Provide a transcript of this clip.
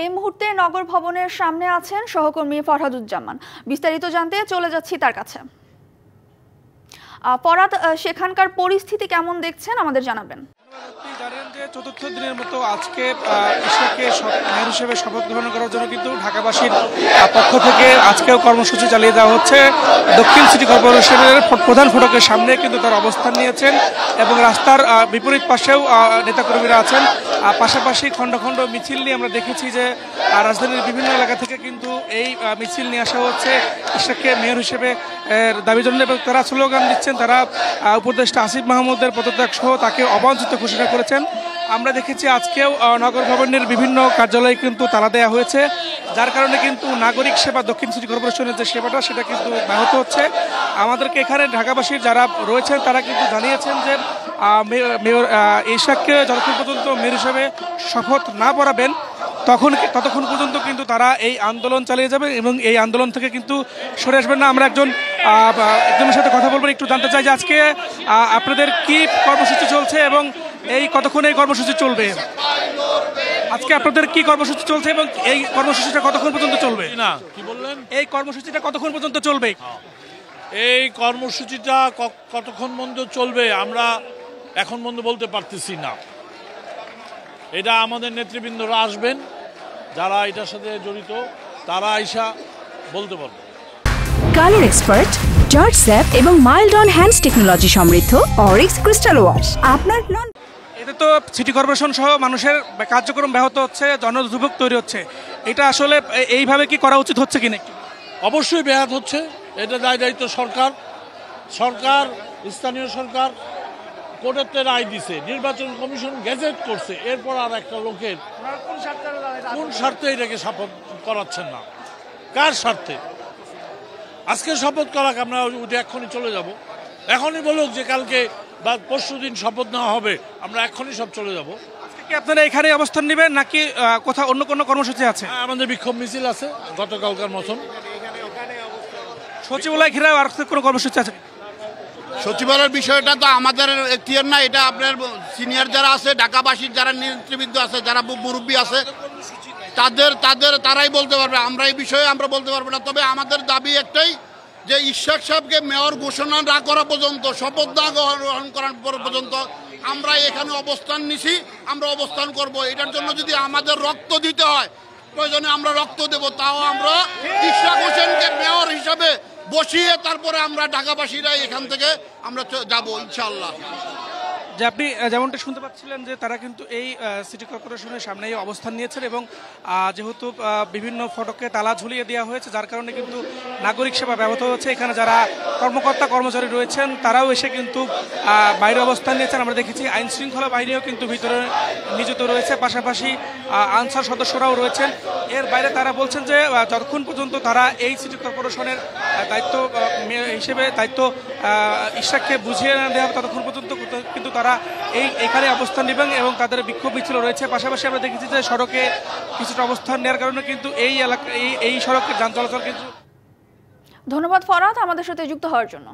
এই মুহূর্তে নগর ভবনের সামনে আছেন সহকর্মী ফরহাদুজ্জামান। বিস্তারিত জানতে চলে যাচ্ছি তার কাছে। ফরহাদ, সেখানকার পরিস্থিতি কেমন দেখছেন আমাদের জানাবেন। জানেন যে চতুর্থ দিনের মতো আজকে ইশরাককে মেয়র হিসেবে শপথ গ্রহণ করার জন্য কিন্তু ঢাকাবাসীর পক্ষ থেকে আজকেও কর্মসূচি চালিয়ে দেওয়া হচ্ছে। দক্ষিণ সিটি কর্পোরেশনের প্রধান ফটকের সামনে কিন্তু তার অবস্থান নিয়েছেন এবং রাস্তার বিপরীত পাশেও নেতাকর্মীরা আছেন। পাশাপাশি খণ্ড খণ্ড মিছিল নিয়ে আমরা দেখেছি যে রাজধানীর বিভিন্ন এলাকা থেকে কিন্তু এই মিছিল নিয়ে আসা হচ্ছে ইশরাককে মেয়র হিসেবে দাবি জন্য, এবং তারা স্লোগান দিচ্ছেন। তারা উপদেষ্টা আসিফ মাহমুদের পদত্যাগ সহ তাকে অবাঞ্ছিত ঘোষণা করেছেন। আমরা দেখেছি আজকেও নগর ভবনের বিভিন্ন কার্যালয়ে কিন্তু তালা দেওয়া হয়েছে, যার কারণে কিন্তু নাগরিক সেবা দক্ষিণ সিটি কর্পোরেশনের যে সেবাটা সেটা কিন্তু ব্যাহত হচ্ছে। আমাদেরকে এখানে ঢাকাবাসীর যারা রয়েছেন তারা কিন্তু জানিয়েছেন যে মেয়র ইশরাককে যতক্ষণ পর্যন্ত মেয়র হিসেবে শপথ না পড়াবেন ততক্ষণ পর্যন্ত কিন্তু তারা এই আন্দোলন চালিয়ে যাবে এবং এই আন্দোলন থেকে কিন্তু সরে আসবেন না। আমরা একজনের সাথে কথা বলবো, একটু জানতে চাই যে আজকে আপনাদের কি কর্মসূচি চলছে এবং এই কতক্ষণ এই কর্মসূচি চলবে? আজকে আপনাদের কি কর্মসূচি চলছে এবং এই কর্মসূচিটা কতক্ষণ পর্যন্ত চলবে? না, কি বললেন? এই কর্মসূচিটা কতক্ষণ পর্যন্ত চলবে? এই কর্মসূচিটা কতক্ষণ পর্যন্ত চলবে আমরা এখন পর্যন্ত বলতে পারতেছি না। এটা আমাদের নেতৃবৃন্দরা আসবেন, যারা এটার সাথে জড়িত তারা আইসা বলতে পারবে। কালার এক্সপার্ট, জর্জ স্যাপ এবং মাইল্ড অন হ্যান্ডস টেকনোলজি সমৃদ্ধ অরিক্স ক্রিস্টাল ওয়াশ আপনার লন। এতে তো সিটি কর্পোরেশন সহ মানুষের কার্যক্রম ব্যাহত হচ্ছে, জনদুর্ভোগ তৈরি হচ্ছে। এটা আসলে এইভাবে কি করা উচিত হচ্ছে কিনা? অবশ্যই ব্যাহত হচ্ছে। এটা দায়িত্ব সরকার, স্থানীয় সরকার কোর্টের রায় দিছে, নির্বাচন কমিশন গেজেট করছে, এরপর আর একটা লোকের কোন স্বার্থে এটাকে শপথ করাচ্ছেন না? কার স্বার্থে? আজকে শপথ করাক, আমরা উঠে এক্ষুনি চলে যাব। এখনই বলুক যে কালকে বা পরশু দিন শপথ নেওয়া হবে, আমরা এক্ষুনি সব চলে যাব। আজকে কি আপনারা এখানে অবস্থান নেবেন নাকি কোথাও অন্য কোনো কর্মসূচি আছে? আমাদের বিক্ষোভ মিছিল আছে গতকালকার মতন। সচিবালয় ঘিরে আর কোনো কর্মসূচি আছে? সচিবালয়ের বিষয়টা তো আমাদের এখতিয়ার না, এটা আপনার সিনিয়র যারা আছে, ঢাকাবাসীর যারা নেতৃবৃন্দ আছে, যারা মুরব্বী আছে, তারাই বলতে পারবে। আমরা এই বিষয়ে আমরা বলতে পারবো না। তবে আমাদের দাবি একটাই যে ইশরাক সাহেবকে মেয়র ঘোষণা না করা পর্যন্ত, শপথ না গ্রহণ করার পর্যন্ত আমরা এখানে অবস্থান নিছি, আমরা অবস্থান করব। এটার জন্য যদি আমাদের রক্ত দিতে হয়, প্রয়োজনে আমরা রক্ত দেব। তাও আমরা ইশরাক হোসেনকে মেয়র হিসাবে বসিয়ে তারপরে আমরা ঢাকাবাসীরা এখান থেকে আমরা যাব ইনশাআল্লাহ। যে আপনি যেমনটা শুনতে পাচ্ছিলেন যে তারা কিন্তু এই সিটি কর্পোরেশনের সামনেই অবস্থান নিয়েছেন এবং যেহেতু বিভিন্ন ফটকে তালা ঝুলিয়ে দেওয়া হয়েছে, যার কারণে কিন্তু নাগরিক সেবা ব্যাহত হচ্ছে। এখানে যারা কর্মকর্তা কর্মচারী রয়েছেন তারাও এসে কিন্তু বাইরে অবস্থান নিয়েছেন। আমরা দেখেছি আইন শৃঙ্খলা বাহিনীও কিন্তু ভিতরে নিয়োজিত রয়েছে, পাশাপাশি আনসার সদস্যরাও রয়েছেন। এর বাইরে তারা বলছেন যে যতক্ষণ পর্যন্ত তারা এই সিটি কর্পোরেশনের দায়িত্ব হিসেবে ইশরাককে বুঝিয়ে না দেওয়া হবে ততক্ষণ পর্যন্ত কিন্তু তারা এখানে অবস্থান নেবেন এবং তাদের বিক্ষোভ মিছিল রয়েছে। পাশাপাশি আমরা দেখেছি যে সড়কে কিছুটা অবস্থান নেওয়ার কারণে কিন্তু এই সড়কের যান চলাচল কিন্তু। ধন্যবাদ ফরহাদ আমাদের সাথে যুক্ত হওয়ার জন্য।